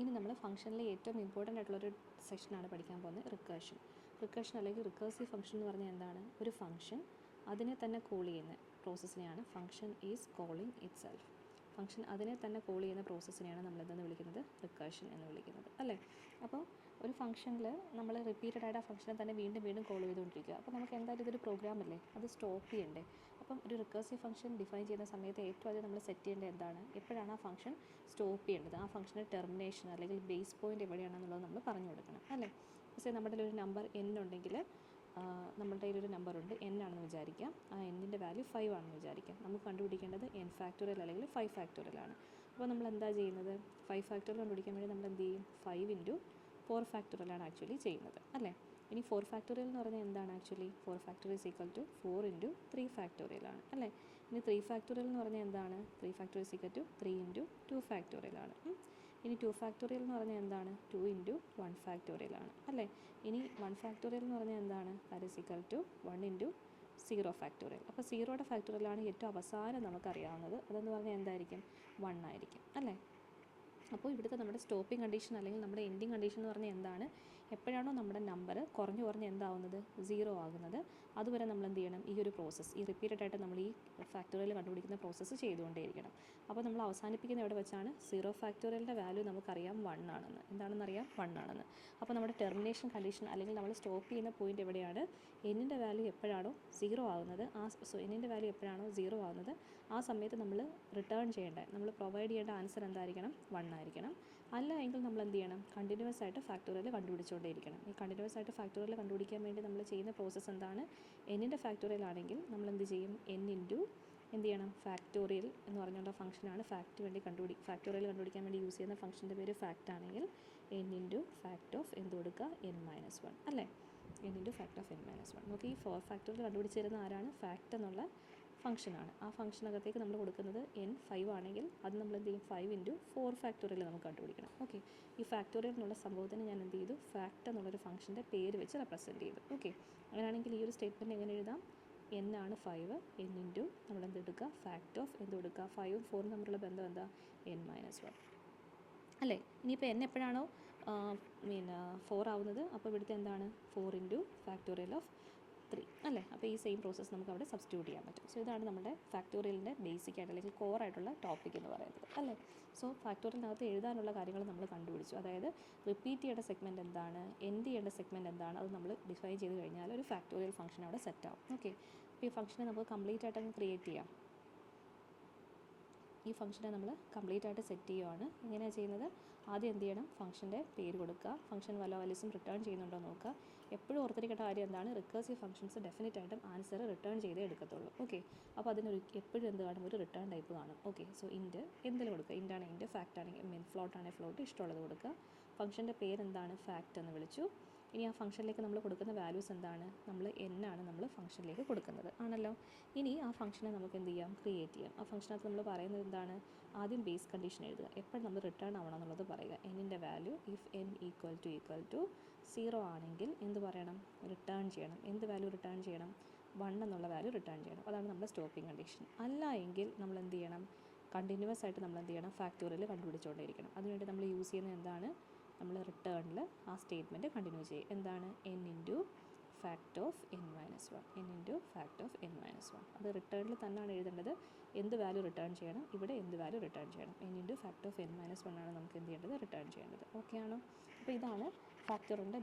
ഇനി നമ്മൾ ഫംഗ്ഷനിലെ ഏറ്റവും ഇമ്പോർട്ടൻ്റ് ആയിട്ടുള്ളൊരു സെക്ഷനാണ് പഠിക്കാൻ പോകുന്നത് റിക്കേർഷൻ. റിക്കേർഷൻ അല്ലെങ്കിൽ റിക്കേഴ്സീവ് ഫംഗ്ഷൻ എന്ന് പറഞ്ഞാൽ എന്താണ്? ഒരു ഫംഗ്ഷൻ അതിനെ തന്നെ കോൾ ചെയ്യുന്ന പ്രോസസ്സിനെയാണ് function is calling itself. Function അതിനെ തന്നെ കോൾ ചെയ്യുന്ന പ്രോസസ്സിനെയാണ് നമ്മൾ എന്തെന്ന് വിളിക്കുന്നത്? റിക്കേർഷൻ എന്ന് വിളിക്കുന്നത്, അല്ലേ? അപ്പോൾ ഒരു ഫംഗ്ഷനിൽ നമ്മൾ റിപ്പീറ്റഡ് ആയിട്ട് ആ ഫംഗ്ഷനെ തന്നെ വീണ്ടും വീണ്ടും കോൾ ചെയ്തുകൊണ്ടിരിക്കുക. അപ്പോൾ നമുക്ക് എന്തായാലും ഇതൊരു പ്രോഗ്രാം അല്ലേ, അത് സ്റ്റോപ്പ് ചെയ്യണ്ടേ? അപ്പം ഒരു റിക്കേഴ്സീവ് ഫംഗ്ഷൻ ഡിഫൈൻ ചെയ്യുന്ന സമയത്ത് ഏറ്റവും ആദ്യം നമ്മൾ സെറ്റ് ചെയ്യേണ്ടത് എന്താണ്? എപ്പോഴാണ് ആ ഫംഗ്ഷൻ സ്റ്റോപ്പ് ചെയ്യേണ്ടത്? ആ ഫംഗ്ഷൻ്റെ ടെർമിനേഷൻ അല്ലെങ്കിൽ ബേസ് പോയിൻ്റ് എവിടെയാണെന്നുള്ളത് നമ്മൾ പറഞ്ഞു കൊടുക്കണം, അല്ലേ? പക്ഷേ നമ്മുടെ ഒരു നമ്പർ n ഉണ്ടെങ്കിൽ നമ്മളുടെ കയ്യിലൊരു നമ്പറുണ്ട് n ആണെന്ന് വിചാരിക്കാം. ആ എന്നിൻ്റെ വാല്യൂ 5 ആണെന്ന് വിചാരിക്കാം. നമുക്ക് കണ്ടുപിടിക്കേണ്ടത് n ഫാക്ടോറിയൽ അല്ലെങ്കിൽ 5 ഫാക്ടോറിയൽ ആണ്. അപ്പോൾ നമ്മൾ എന്താ ചെയ്യുന്നത്? 5 ഫാക്ടോറിയൽ കണ്ടുപിടിക്കാൻ വേണ്ടി നമ്മൾ എന്ത് ചെയ്യും? 5 × 4 ഫാക്ടോറിയലാണ് ആക്ച്വലി ചെയ്യുന്നത്, അല്ലേ? ഇനി 4 ഫാക്ടോറിയൽ എന്ന് പറഞ്ഞാൽ എന്താണ്? Actually 4 factorial is equal to 4 × 3 factorial ആണ്, അല്ലേ? ഇനി 3 ഫാക്ടോറിയൽ എന്ന് പറഞ്ഞാൽ എന്താണ്? 3 factorial is equal to 3 × 2 factorial ആണ്. ഇനി 2 ഫാക്ടോറിയൽ എന്ന് പറഞ്ഞാൽ എന്താണ്? 2 × 1 ഫാക്ടോറിയൽ ആണ്, അല്ലേ? ഇനി 1 ഫാക്ടോറിയൽ എന്ന് പറഞ്ഞാൽ എന്താണ്? That is equal to 1 × 0 factorial. അപ്പോൾ 0യുടെ ഫാക്ടോറിയലാണ് ഏറ്റവും അവസാനം നമുക്കറിയാവുന്നത്. അതെന്ന് പറഞ്ഞാൽ എന്തായിരിക്കും? 1 ആയിരിക്കും, അല്ലേ? അപ്പോൾ ഇവിടുത്തെ നമ്മുടെ സ്റ്റോപ്പിംഗ് കണ്ടീഷൻ അല്ലെങ്കിൽ നമ്മുടെ എൻഡിങ് കണ്ടീഷൻ എന്ന് പറഞ്ഞാൽ എന്താണ്? എപ്പോഴാണോ നമ്മുടെ നമ്പർ കുറഞ്ഞ് എന്താവുന്നത്? 0 ആകുന്നത്, അതുവരെ നമ്മൾ എന്ത് ചെയ്യണം? ഈ ഒരു പ്രോസസ്സ്, ഈ റിപ്പീറ്റഡ് ആയിട്ട് നമ്മൾ ഈ ഫാക്ടോറിയൽ കണ്ടുപിടിക്കുന്ന പ്രോസസ്സ് ചെയ്തുകൊണ്ടേയിരിക്കണം. അപ്പോൾ നമ്മൾ അവസാനിപ്പിക്കുന്ന എവിടെ വെച്ചാണ്? 0 ഫാക്ടോറിയലിൻ്റെ വാല്യൂ നമുക്കറിയാം 1 ആണെന്ന്. എന്താണെന്ന് അറിയാം? 1 ആണെന്ന്. അപ്പോൾ നമ്മുടെ ടെർമിനേഷൻ കണ്ടീഷൻ അല്ലെങ്കിൽ നമ്മൾ സ്റ്റോപ്പ് ചെയ്യുന്ന പോയിൻ്റ് എവിടെയാണ്? എന്നിൻ്റെ വാല്യൂ എപ്പോഴാണോ 0 ആകുന്നത്, എന്നിൻ്റെ വാല്യൂ എപ്പോഴാണോ 0 ആകുന്നത് ആ സമയത്ത് നമ്മൾ റിട്ടേൺ ചെയ്യേണ്ട, നമ്മൾ പ്രൊവൈഡ് ചെയ്യേണ്ട ആൻസർ എന്തായിരിക്കണം? 1 ആയിരിക്കണം. അല്ല എങ്കിൽ നമ്മൾ എന്ത് ചെയ്യണം? കണ്ടിന്യൂസ് ആയിട്ട് ഫാക്ടോറിയൽ കണ്ടുപിടിച്ചുകൊണ്ടേയിരിക്കണം. ഈ കണ്ടിന്യൂസ് ആയിട്ട് ഫാക്ടോറിയൽ കണ്ടുപിടിക്കാൻ വേണ്ടി നമ്മൾ ചെയ്യുന്ന പ്രോസസ്സ് എന്താണ്? എന്നിൻ്റെ ഫാക്ടോറിയൽ ആണെങ്കിൽ നമ്മൾ എന്ത് ചെയ്യും? n × എന്ത് ചെയ്യണം? ഫാക്ടോറിയൽ എന്ന് പറഞ്ഞുള്ള ഫംഗ്ഷനാണ് ഫാക്ടോറിയൽ കണ്ടുപിടിക്കാൻ വേണ്ടി യൂസ് ചെയ്യുന്ന ഫംഗ്ഷൻ്റെ പേര് ഫാക്റ്റ് ആണെങ്കിൽ n × ഫാക്ട് ഓഫ് എന്ത് കൊടുക്കുക? n-1, അല്ലേ? n × fact of n-1. നോക്കി, ഈ 4 ഫാക്ടോറിയൽ കണ്ടുപിടിച്ച് തരുന്ന ആരാണ്? ഫാക്റ്റ് എന്നുള്ള ഫംഗ്ഷനാണ്. ആ ഫംഗ്ഷനകത്തേക്ക് നമ്മൾ കൊടുക്കുന്നത് n5 ആണെങ്കിൽ അത് നമ്മൾ എന്ത് ചെയ്യും? 5 × 4 ഫാക്ടോറിയൽ നമുക്ക് കണ്ടുപിടിക്കണം. ഓക്കെ, ഈ ഫാക്ടോറിയൽ എന്നുള്ള സംഭവത്തിന് ഞാൻ എന്ത് ചെയ്തു? ഫാക്റ്റ് എന്നുള്ളൊരു ഫംഗ്ഷൻ്റെ പേര് വെച്ച് റെപ്രസെൻറ്റ് ചെയ്തു. ഓക്കെ, അങ്ങനെയാണെങ്കിൽ ഈ ഒരു സ്റ്റേറ്റ്മെൻറ്റ് എങ്ങനെ എഴുതാം? n ആണ് 5, n × നമ്മൾ എന്ത് എടുക്കുക? ഫാക്ട് ഓഫ് എന്ത് കൊടുക്കുക? 5ഉം 4ഉം തമ്മിലുള്ള ബന്ധം എന്താ? n-1, അല്ലേ? ഇനിയിപ്പോൾ n എപ്പോഴാണോ 4 ആവുന്നത്, അപ്പോൾ ഇവിടുത്തെ എന്താണ്? 4 × ഫാക്ടോറിയൽ ഓഫ് 3, അല്ലേ? അപ്പോൾ ഈ സെയിം പ്രോസസ്സ് നമുക്ക് അവിടെ സബ്സ്റ്റിറ്റ്യൂട്ട് ചെയ്യാൻ പറ്റും. സോ ഇതാണ് നമ്മുടെ ഫാക്ടോറിയലിൻ്റെ ബേസിക് ആയിട്ട് അല്ലെങ്കിൽ കോർ ആയിട്ടുള്ള ടോപ്പിക് എന്ന് പറയുന്നത്, അല്ലേ? സോ ഫാക്ടോറിയലിനകത്ത് എഴുതാനുള്ള കാര്യങ്ങൾ നമ്മൾ കണ്ടുപിടിച്ചു. അതായത് റിപ്പീറ്റ് ചെയ്യേണ്ട സെഗ്മെൻറ്റ് എന്താണ്, എൻഡ് ചെയ്യേണ്ട സെഗ്മെൻറ്റ് എന്താണ്, അത് നമ്മൾ ഡിഫൈൻ ചെയ്ത് കഴിഞ്ഞാൽ ഒരു ഫാക്ടോറിയൽ ഫംഗ്ഷൻ അവിടെ സെറ്റ് ആവും. ഓക്കെ, അപ്പോൾ ഈ ഫംഗ്ഷനെ നമുക്ക് കംപ്ലീറ്റ് ആയിട്ട് അങ്ങ് ക്രിയേറ്റ് ചെയ്യാം. ഈ ഫംഗ്ഷനെ നമ്മൾ കംപ്ലീറ്റ് ആയിട്ട് സെറ്റ് ചെയ്യുകയാണ്. എങ്ങനെയാണ് ചെയ്യുന്നത്? ആദ്യം എന്ത് ചെയ്യണം? ഫംഗ്ഷൻ്റെ പേര് കൊടുക്കുക. ഫംഗ്ഷൻ വല്ല വാല്യൂസും റിട്ടേൺ ചെയ്യുന്നുണ്ടോ നോക്കുക. എപ്പോഴും ഓർത്തിരിക്കേണ്ട കാര്യം എന്താണ്? റിക്കേഴ്സീവ് ഫംഗ്ഷൻസ് ഡെഫിനറ്റ് ആയിട്ടും ആൻസർ റിട്ടേൺ ചെയ്തേ എടുക്കത്തുള്ളൂ. ഓക്കെ, അപ്പോൾ അതിനൊരു എപ്പോഴും എന്ത് കാണും? ഒരു റിട്ടേൺ ടൈപ്പ് കാണും. ഓക്കെ, സോ ഇൻറ്റ് എന്തെങ്കിലും കൊടുക്കുക. ഇൻറ്റാണ് ഇൻറ്റ്, ഫാക്റ്റ് ആണെങ്കിൽ ഫ്ലോട്ട് ആണെങ്കിൽ ഫ്ലോട്ട്, ഇഷ്ടമുള്ളത് കൊടുക്കുക. ഫംഗ്ഷൻ്റെ പേരെന്താണ്? ഫാക്റ്റ് എന്ന് വിളിച്ചു. ഇനി ആ ഫംഗ്ഷനിലേക്ക് നമ്മൾ കൊടുക്കുന്ന വാല്യൂസ് എന്താണ്? നമ്മൾ n ആണ് നമ്മൾ ഫംഗ്ഷനിലേക്ക് കൊടുക്കുന്നത്, ആണല്ലോ. ഇനി ആ ഫംഗ്ഷനെ നമുക്ക് എന്ത് ചെയ്യാം? ക്രിയേറ്റ് ചെയ്യാം. ആ ഫംഗ്ഷനകത്ത് നമ്മൾ പറയുന്നത് എന്താണ്? ആദ്യം ബേസ് കണ്ടീഷൻ എഴുതുക. എപ്പോഴും നമ്മൾ റിട്ടേൺ ആവണം എന്നുള്ളത് പറയുക. എന്നിൻ്റെ വാല്യൂ ഇഫ് n = 0 ആണെങ്കിൽ എന്ത് പറയണം? റിട്ടേൺ ചെയ്യണം. എന്ത് വാല്യൂ റിട്ടേൺ ചെയ്യണം? 1 എന്നുള്ള വാല്യൂ റിട്ടേൺ ചെയ്യണം. അതാണ് നമ്മുടെ സ്റ്റോപ്പിംഗ് കണ്ടീഷൻ. അല്ല എങ്കിൽ നമ്മൾ എന്ത് ചെയ്യണം? കണ്ടിന്യൂസ് ആയിട്ട് നമ്മൾ എന്ത് ചെയ്യണം? ഫാക്ടോറിയൽ കണ്ടുപിടിച്ചുകൊണ്ടേയിരിക്കണം. അതിനുവേണ്ടി നമ്മൾ യൂസ് ചെയ്യുന്നത് എന്താണ്? നമ്മൾ റിട്ടേണിൽ ആ സ്റ്റേറ്റ്മെൻറ്റ് കണ്ടിന്യൂ ചെയ്യും. എന്താണ്? n × fact of n-1, n × fact of n-1. അത് റിട്ടേണിൽ തന്നെയാണ് എഴുതേണ്ടത്. എന്ത് വാല്യൂ റിട്ടേൺ ചെയ്യണം? ഇവിടെ എന്ത് വാല്യൂ റിട്ടേൺ ചെയ്യണം? n × ഫാക്ട് ഓഫ് n-1 ആണ് നമുക്ക് എന്ത് ചെയ്യേണ്ടത്? റിട്ടേൺ ചെയ്യേണ്ടത്. ഓക്കെ ആണോ? അപ്പോൾ ഇതാണ് ഫാക്ടറിൻ്റെ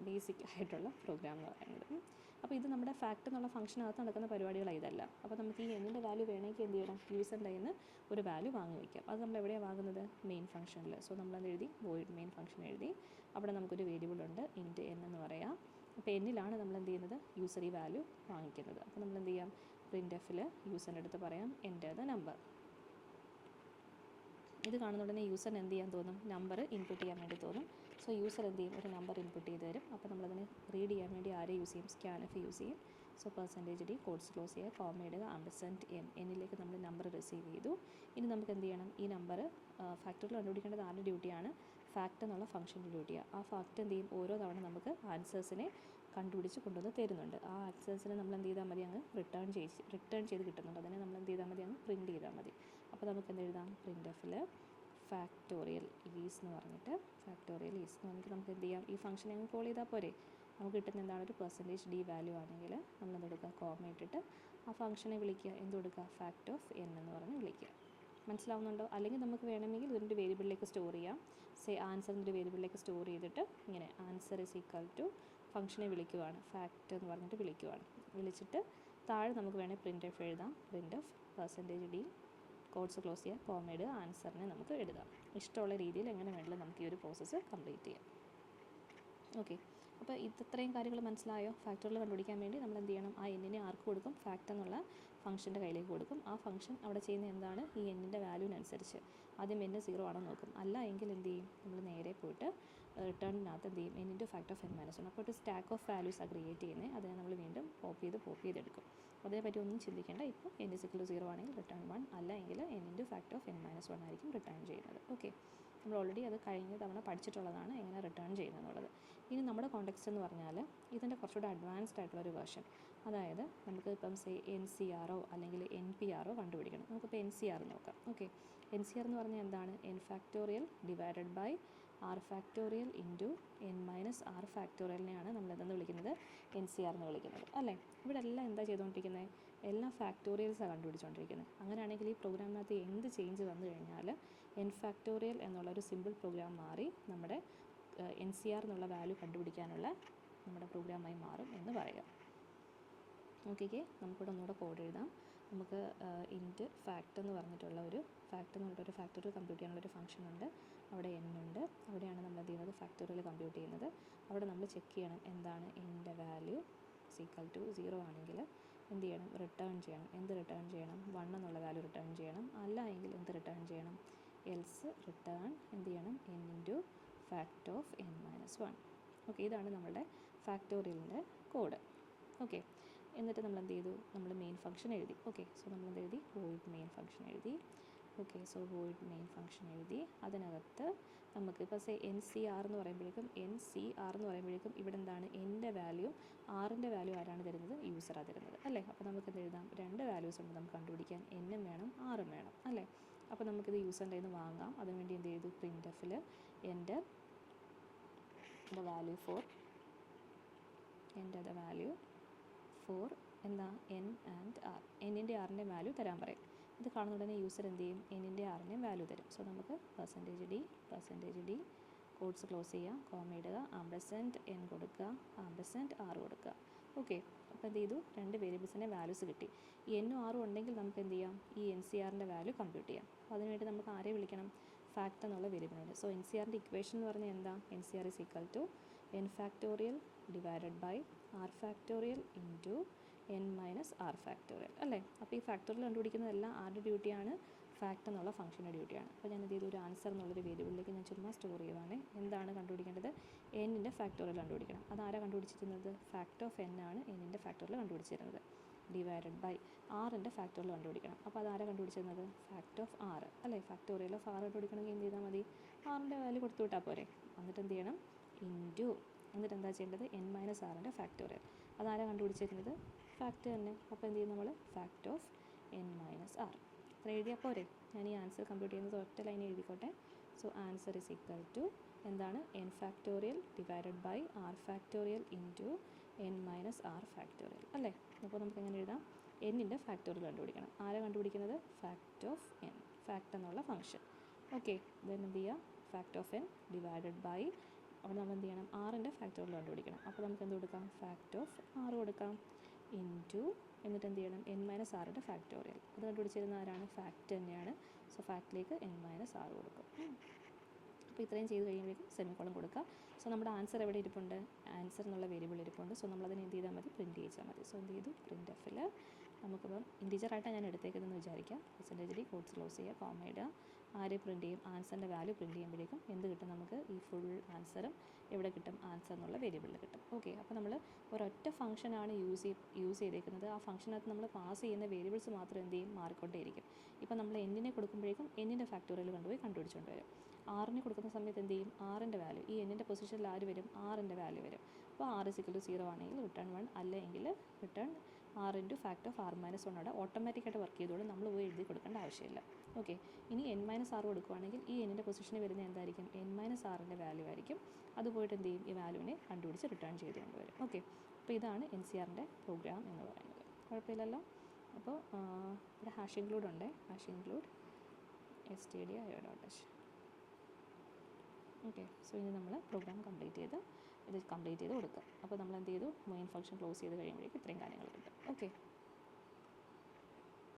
ബേസിക് ആയിട്ടുള്ള പ്രോഗ്രാം എന്ന് പറയുന്നത്. അപ്പോൾ ഇത് നമ്മുടെ ഫാക്റ്റ് എന്നുള്ള ഫംഗ്ഷനകത്ത് നടക്കുന്ന പരിപാടികളാണ് ഇതല്ല. അപ്പോൾ നമുക്ക് ഈ എന്നിൻ്റെ വാല്യൂ വേണമെങ്കിൽ എന്ത് ചെയ്യണം? യൂസറിൻ്റെ കയ്യിൽ നിന്ന് ഒരു വാല്യൂ വാങ്ങി വയ്ക്കാം. അത് നമ്മൾ എവിടെയാണ് വാങ്ങുന്നത്? മെയിൻ ഫംഗ്ഷനിൽ. സോ നമ്മളത് എഴുതി, വോയിഡ് മെയിൻ ഫംഗ്ഷൻ എഴുതി. അവിടെ നമുക്കൊരു വേരിയബിൾ ഉണ്ട്, ഇൻറ്റ് n എന്ന് പറയാം. അപ്പോൾ എന്നിലാണ് നമ്മൾ എന്ത് ചെയ്യുന്നത്? യൂസർ ഈ വാല്യൂ വാങ്ങിക്കുന്നത്. അപ്പോൾ നമ്മൾ എന്ത് ചെയ്യാം? പ്രിൻ്റ്-എഫിൽ യൂസറിൻ്റെ അടുത്ത് പറയാം എൻ്റർ ദ നമ്പർ. ഇത് കാണുന്ന ഉടനെ യൂസറിന് എന്ത് ചെയ്യാൻ തോന്നും? നമ്പർ ഇൻപുട്ട് ചെയ്യാൻ വേണ്ടി തോന്നും. സോ യൂസർ എന്ത് ചെയ്യും? ഒരു നമ്പർ ഇൻപുട്ട് ചെയ്ത് തരും. അപ്പോൾ നമ്മളതിനെ റീഡ് ചെയ്യാൻ വേണ്ടി ആരെ യൂസ് ചെയ്യും? സ്കാൻഎഫ് യൂസ് ചെയ്യും. സോ %d കോഡ്സ് ക്ലോസ് ചെയ്യുക, കോമ ഇടുക, &n, എന്നിലേക്ക് നമ്മൾ നമ്പർ റിസീവ് ചെയ്തു. ഇനി നമുക്ക് എന്ത് ചെയ്യണം? ഈ നമ്പർ ഫാക്ടറിൽ കണ്ടുപിടിക്കേണ്ടത് ആരുടെ ഡ്യൂട്ടിയാണ്? ഫാക്റ്റ് എന്നുള്ള ഫംഗ്ഷൻ്റെ ഡ്യൂട്ടിയാണ്. ആ ഫാക്റ്റ് എന്ത് ചെയ്യും? ഓരോ തവണ നമുക്ക് ആൻസേഴ്സിനെ കണ്ടുപിടിച്ച് കൊണ്ടുവന്ന് തരുന്നുണ്ട്. ആ ആൻസേഴ്സിനെ നമ്മൾ എന്ത് ചെയ്താൽ മതി? അങ്ങ് റിട്ടേൺ ചെയ്ത് കിട്ടുന്നുണ്ട്. അതിനെ നമ്മൾ എന്ത് ചെയ്താൽ മതി? അങ്ങ് പ്രിൻറ്റ് ചെയ്താൽ മതി. അപ്പോൾ നമുക്ക് എന്ത് എഴുതാം? പ്രിൻ്റ്-എഫിൽ ഫാക്ടോറിയൽ ഈസ് എന്ന് പറഞ്ഞിട്ട് ഫാക്ടോറിയൽ ഈസ് എന്ന് പറഞ്ഞിട്ട് നമുക്ക് എന്ത് ചെയ്യാം, ഈ ഫംഗ്ഷൻ ഞങ്ങൾ കോൾ ചെയ്താൽ പോരെ. നമുക്ക് കിട്ടുന്ന എന്താണ്, ഒരു പെർസെൻറ്റേജ് ഡി വാല്യൂ ആണെങ്കിൽ നമ്മൾ എന്തെടുക്കുക, കോമ ഇട്ടിട്ട് ആ ഫംഗ്ഷനെ വിളിക്കുക, എന്ത് കൊടുക്കുക, ഫാക്ട് ഓഫ് എൻ എന്ന് പറഞ്ഞ് വിളിക്കുക. മനസ്സിലാവുന്നുണ്ടോ? അല്ലെങ്കിൽ നമുക്ക് വേണമെങ്കിൽ ഇതിൻ്റെ വേരിയബിളിലേക്ക് സ്റ്റോർ ചെയ്യാം. ആൻസറിൻ്റെ വേരിയബിളിലേക്ക് സ്റ്റോർ ചെയ്തിട്ട് ഇങ്ങനെ ആൻസർ ഇസ് ഈക്വൽ ടു ഫംഗ്ഷനെ വിളിക്കുവാണ്, ഫാക്ട് എന്ന് പറഞ്ഞിട്ട് വിളിക്കുവാണ്. വിളിച്ചിട്ട് താഴെ നമുക്ക് വേണമെങ്കിൽ പ്രിൻ്റ് ഓഫ് എഴുതാം, print of percentage D, codes close ചെയ്യുക, കോമ ഇടുക, ആൻസറിനെ നമുക്ക് എഴുതാം. ഇഷ്ടമുള്ള രീതിയിൽ എങ്ങനെ വേണമെങ്കിലും നമുക്ക് ഈ ഒരു പ്രോസസ്സ് കംപ്ലീറ്റ് ചെയ്യാം. ഓക്കെ, അപ്പോൾ ഇത്രയും കാര്യങ്ങൾ മനസ്സിലായോ? ഫാക്ടറിൽ കണ്ടുപിടിക്കാൻ വേണ്ടി നമ്മൾ എന്ത് ചെയ്യണം, ആ എന്നിനെ ആർക്ക് കൊടുക്കും, ഫാക്ട് എന്നുള്ള ഫംഗ്ഷൻ്റെ കയ്യിലേക്ക് കൊടുക്കും. ആ ഫംഗ്ഷൻ അവിടെ ചെയ്യുന്ന എന്താണ്, ഈ എന്നിൻ്റെ വാല്യൂവിനനുസരിച്ച് ആദ്യം n 0 ആണോ നോക്കും. അല്ല എങ്കിൽ എന്ത് ചെയ്യും, നമ്മൾ നേരെ പോയിട്ട് റിട്ടേണിനകത്ത് എന്ത് ചെയ്യും, n × ഫാക്ട് ഓഫ് n - 1. അപ്പോൾ ഒരു സ്റ്റാക്ക് ഓഫ് വാല്യൂസ് ക്രിയേറ്റ് ചെയ്യുന്നത്, അതിനെ നമ്മൾ വീണ്ടും പോപ്പ് ചെയ്തെടുക്കും. അതേപറ്റി ഒന്നും ചിന്തിക്കേണ്ട. ഇപ്പോൾ n = 0 ആണെങ്കിൽ റിട്ടേൺ 1, അല്ല എങ്കിൽ n × ഫാക്ട് ഓഫ് n - 1 ആയിരിക്കും റിട്ടേൺ ചെയ്യുന്നത്. ഓക്കെ, നമ്മൾ ഓൾറെഡി അത് കഴിഞ്ഞ തവണ പഠിച്ചിട്ടുള്ളതാണ് എങ്ങനെ റിട്ടേൺ ചെയ്യുന്നത് എന്നുള്ളത്. ഇനി നമ്മുടെ കോണ്ടെക്സ്റ്റ് എന്ന് പറഞ്ഞാൽ ഇതിൻ്റെ കുറച്ചുകൂടെ അഡ്വാൻസ്ഡ് ആയിട്ടുള്ളൊരു വേർഷൻ. അതായത് നമുക്ക് ഇപ്പം NCR അല്ലെങ്കിൽ NPR കണ്ടുപിടിക്കണം. നമുക്കിപ്പോൾ NCR നോക്കാം. ഓക്കെ, NCR എന്ന് പറഞ്ഞാൽ എന്താണ്, n factorial divided by r factorial into n - r ഫാക്ടോറിയലിനെയാണ് നമ്മൾ എന്തെന്ന് വിളിക്കുന്നത്, NCR എന്ന് വിളിക്കുന്നത് അല്ലേ. ഇവിടെ എല്ലാം എന്താ ചെയ്തുകൊണ്ടിരിക്കുന്നത്, എല്ലാം ഫാക്ടോറിയൽസാണ് കണ്ടുപിടിച്ചുകൊണ്ടിരിക്കുന്നത്. അങ്ങനെയാണെങ്കിൽ ഈ പ്രോഗ്രാമിനകത്ത് എന്ത് ചേഞ്ച് വന്നു കഴിഞ്ഞാൽ n ഫാക്ടോറിയൽ എന്നുള്ളൊരു സിമ്പിൾ പ്രോഗ്രാം മാറി നമ്മുടെ NCR എന്നുള്ള വാല്യൂ കണ്ടുപിടിക്കാനുള്ള നമ്മുടെ പ്രോഗ്രാമായി മാറും എന്ന് പറയാം. ഓക്കെ, നമുക്കിവിടെ ഒന്നുകൂടെ കോഡ് എഴുതാം. നമുക്ക് ഇൻറ്റ് ഫാക്ട് എന്ന് പറഞ്ഞിട്ടുള്ള ഒരു ഫാക്ടോറിയൽ കമ്പ്യൂട്ട് ചെയ്യാനുള്ളൊരു ഫംഗ്ഷൻ ഉണ്ട്. അവിടെ n ഉണ്ട്. അവിടെയാണ് നമ്മൾ എന്ത് ചെയ്യുന്നത്, ഫാക്ടോറിയൽ കമ്പ്യൂട്ട് ചെയ്യുന്നത്. അവിടെ നമ്മൾ ചെക്ക് ചെയ്യണം എന്താണ് എൻ്റെ വാല്യൂ = 0 ആണെങ്കിൽ എന്ത് ചെയ്യണം, റിട്ടേൺ ചെയ്യണം. എന്ത് റിട്ടേൺ ചെയ്യണം, 1 എന്നുള്ള വാല്യൂ റിട്ടേൺ ചെയ്യണം. അല്ല എങ്കിൽ എന്ത് റിട്ടേൺ ചെയ്യണം, എൽസ് റിട്ടേൺ എന്ത് ചെയ്യണം, n × fact of n - 1. Okay, ഇതാണ് നമ്മളുടെ ഫാക്ടോറിയലിൻ്റെ കോഡ്. ഓക്കെ, എന്നിട്ട് നമ്മൾ എന്ത് ചെയ്തു, നമ്മൾ മെയിൻ ഫംഗ്ഷൻ എഴുതി. ഓക്കെ, സോ നമ്മൾ എന്ത് എഴുതി, വോയിഡ് മെയിൻ ഫംഗ്ഷൻ എഴുതി. Okay, so void main function എഴുതി. അതിനകത്ത് നമുക്ക് ഇപ്പോൾ NCR എന്ന് പറയുമ്പോഴേക്കും ഇവിടെ എന്താണ്, എൻ്റെ വാല്യൂ ആറിൻ്റെ വാല്യൂ ആരാണ് തരുന്നത്, യൂസറാണ് തരുന്നത് അല്ലേ. അപ്പോൾ നമുക്ക് എന്ത് എഴുതാം, രണ്ട് വാല്യൂസ് ഉണ്ട് നമുക്ക് കണ്ടുപിടിക്കാൻ, n വേണം r വേണം അല്ലേ. അപ്പോൾ നമുക്കിത് യൂസറിൻ്റെ നിന്ന് വാങ്ങാം. അതിനുവേണ്ടി എന്ത് ചെയ്തു, പ്രിൻ്റ് എൻ്റെ വാല്യൂ ഫോർ എന്താ, n and r, n-ൻ്റെ r-ൻ്റെ വാല്യൂ തരാൻ പറയും. ഇത് കാണുന്ന ഉടനെ യൂസർ എന്ത് ചെയ്യും, n-ൻ്റെ r-ൻ്റെയും വാല്യൂ തരും. സോ നമുക്ക് പെർസെൻറ്റേജ് ഡി കോഡ്സ് ക്ലോസ് ചെയ്യുക, കോമ ഇടുക, n കൊടുക്കുക, r കൊടുക്കുക. ഓക്കെ, അപ്പോൾ എന്ത് ചെയ്തു, രണ്ട് വേരിയബിൾസിൻ്റെ വാല്യൂസ് കിട്ടി. ഈ n ഉം r ഉം ഉണ്ടെങ്കിൽ നമുക്ക് എന്ത് ചെയ്യാം, ഈ NCR-ൻ്റെ വാല്യൂ കമ്പ്യൂട്ട് ചെയ്യാം. അപ്പോൾ അതിനുവേണ്ടി നമുക്ക് ആരെ വിളിക്കണം, ഫാക്ട് എന്നുള്ള വേരിയബിളുണ്ട്. സോ NCR-ൻ്റെ ഇക്വേഷൻ എന്ന് പറഞ്ഞാൽ എന്താ, NCR = n factorial divided by r factorial into n - r factorial അല്ലേ. അപ്പോൾ ഈ ഫാക്ടോറിയൽ കണ്ടുപിടിക്കുന്നതെല്ലാം ആരുടെ ഡ്യൂട്ടിയാണ്, ഫാക്ട് എന്നുള്ള ഫംഗ്ഷൻ്റെ ഡ്യൂട്ടിയാണ്. അപ്പോൾ ഞാൻ എന്ത് ചെയ്തു, ഒരു ആൻസർ എന്നുള്ളൊരു വേരിയബിളിലേക്ക് ഞാൻ ചുമ്മാ സ്റ്റോർ ചെയ്യുവാണ്. എന്താണ് കണ്ടുപിടിക്കേണ്ടത്, n-ൻ്റെ ഫാക്ടോറിയൽ കണ്ടുപിടിക്കണം. അതാരാ കണ്ടുപിടിച്ചിരുന്നത്, ഫാക്ട് ഓഫ് n ആണ് n-ൻ്റെ ഫാക്ടോറിയൽ കണ്ടുപിടിച്ചിരുന്നത്. ഡിവൈഡഡ് ബൈ r-ൻ്റെ ഫാക്ടോറിയൽ കണ്ടുപിടിക്കണം. അപ്പോൾ അതാരാ കണ്ടുപിടിച്ചിരുന്നത്, ഫാക്ട് ഓഫ് r അല്ലേ. ഫാക്ടോറിയൽ ഓഫ് r കണ്ടുപിടിക്കണമെങ്കിൽ എന്ത് ചെയ്താൽ മതി, r-ൻ്റെ വാല്യൂ കൊടുത്തു വിട്ടാൽ പോരെ. എന്നിട്ട് എന്ത് ചെയ്യണം, ഇൻറ്റു എന്നിട്ട് എന്താ ചെയ്യേണ്ടത്, n - r-ൻ്റെ ഫാക്ടോറിയൽ. അതാരാ കണ്ടുപിടിച്ചിരുന്നത്, ഫാക്ട് തന്നെ. അപ്പോൾ എന്ത് ചെയ്യും, നമ്മൾ ഫാക്ട് ഓഫ് n - r അത്ര എഴുതിയാൽ പോരെ. ഞാൻ ഈ ആൻസർ കമ്പ്യൂട്ട് ചെയ്യുന്നത് ഒറ്റ ലൈൻ എഴുതിക്കോട്ടെ. സോ ആൻസർ = എന്താണ്, n factorial divided by r factorial into n - r factorial അല്ലേ. അപ്പോൾ നമുക്ക് എങ്ങനെ എഴുതാം, n-ൻ്റെ ഫാക്ടോറിയൽ കണ്ടുപിടിക്കണം. ആരാ കണ്ടുപിടിക്കുന്നത്, ഫാക്ട് ഓഫ് n, ഫാക്ട് എന്നുള്ള ഫംഗ്ഷൻ. ഓക്കെ, ദെൻ എന്ത് ചെയ്യുക, fact of n divided by, അവിടെ നമ്മൾ എന്ത് ചെയ്യണം, r-ൻ്റെ ഫാക്ടോറിയൽ കണ്ടുപിടിക്കണം. അപ്പോൾ നമുക്ക് എന്ത് കൊടുക്കാം, ഫാക്ട് ഓഫ് r കൊടുക്കാം, ഇൻറ്റു എന്നിട്ട് എന്ത് ചെയ്യണം, n - r-ൻ്റെ ഫാക്ടോറിയൽ. അത് കണ്ടുപിടിച്ചിരുന്ന ആരാണ്, ഫാക്ട് തന്നെയാണ്. സോ ഫാക്ടിലേക്ക് n - r കൊടുക്കും. അപ്പോൾ ഇത്രയും ചെയ്ത് കഴിയുമ്പോഴേക്കും സെമിക്കോളൻ കൊടുക്കുക. സോ നമ്മുടെ ആൻസർ എവിടെ ഇരിപ്പുണ്ട്, ആൻസർ എന്നുള്ള വേരിയബിൾ ഇരിപ്പുണ്ട്. സോ നമ്മളതിന് എന്ത് ചെയ്താൽ മതി, പ്രിൻറ്റ് ചെയ്യിച്ചാൽ മതി. സോ എന്ത് ചെയ്തു, പ്രിൻ്റ് എഫിൽ നമുക്കിപ്പം ഇൻറ്റീജറായിട്ടാണ് ഞാൻ എടുത്തേക്കുന്നതെന്ന് വിചാരിക്കാം. പെർസെൻറ്റേജ് ഡി കോഡ്സ് ക്ലോസ് ചെയ്യുക, കോമ ഇടുക, ആര് പ്രിൻറ്റ് ചെയ്യും, ആൻസറിൻ്റെ വാല്യൂ പ്രിൻറ്റ് ചെയ്യുമ്പോഴേക്കും എന്ത് കിട്ടും, നമുക്ക് ഈ ഫുൾ ആൻസറും എവിടെ കിട്ടും, ആൻസർ എന്നുള്ള വേരിയബിളിൽ കിട്ടും. ഓക്കെ, അപ്പോൾ നമ്മൾ ഒരൊറ്റ ഫംഗ്ഷനാണ് യൂസ് ചെയ്തേക്കുന്നത്. ആ ഫംഗ്ഷനകത്ത് നമ്മൾ പാസ് ചെയ്യുന്ന വേരിയബിൾസ് മാത്രം എന്ത് ചെയ്യും, മാറിക്കൊണ്ടേയിരിക്കും. ഇപ്പോൾ നമ്മൾ n-നെ കൊടുക്കുമ്പോഴേക്കും n-ൻ്റെ ഫാക്ടോറിയൽ കണ്ടുപിടിച്ചുകൊണ്ട് വരും. r-നെ കൊടുക്കുന്ന സമയത്ത് എന്ത് ചെയ്യും, r-ൻ്റെ വാല്യൂ ഈ n-ൻ്റെ പൊസിഷനിൽ ആര് വരും, r-ൻ്റെ വാല്യൂ വരും. അപ്പോൾ r = 0 ആണെങ്കിൽ റിട്ടേൺ 1, അല്ലെങ്കിൽ return r × fact of r - 1 അവിടെ ഓട്ടോമാറ്റിക്കായിട്ട് വർക്ക് ചെയ്തോളും, നമ്മൾ പോയി എഴുതി കൊടുക്കേണ്ട ആവശ്യമില്ല. ഓക്കെ. ഇനി n മൈനസ് ആർ കൊടുക്കുകയാണെങ്കിൽ ഈ എന്നിൻ്റെ പൊസിഷനിൽ വരുന്ന എന്തായിരിക്കും, n മൈനസ് ആറിൻ്റെ വാല്യൂ ആയിരിക്കും. അത് പോയിട്ട് എന്ത് ചെയ്യും, ഈ വാല്യൂവിനെ കണ്ടുപിടിച്ച് റിട്ടേൺ ചെയ്ത് കൊണ്ടുവരും. ഓക്കെ. അപ്പോൾ ഇതാണ് NCRൻ്റെ പ്രോഗ്രാം എന്ന് പറയുന്നത്. കുഴപ്പമില്ലല്ലോ. അപ്പോൾ ഇവിടെ ഹാഷ് ഇൻക്ലൂഡ് ഉണ്ട്, hash include stdio.h. Okay. So ഇനി നമ്മൾ പ്രോഗ്രാം കംപ്ലീറ്റ് ചെയ്ത് കൊടുക്കുക. അപ്പോൾ നമ്മൾ എന്ത് ചെയ്തു, മെയിൻ ഫംഗ്ഷൻ ക്ലോസ് ചെയ്ത് കഴിയുമ്പോഴേക്കും ഇത്രയും കാര്യങ്ങൾ കിട്ടും. ഓക്കെ.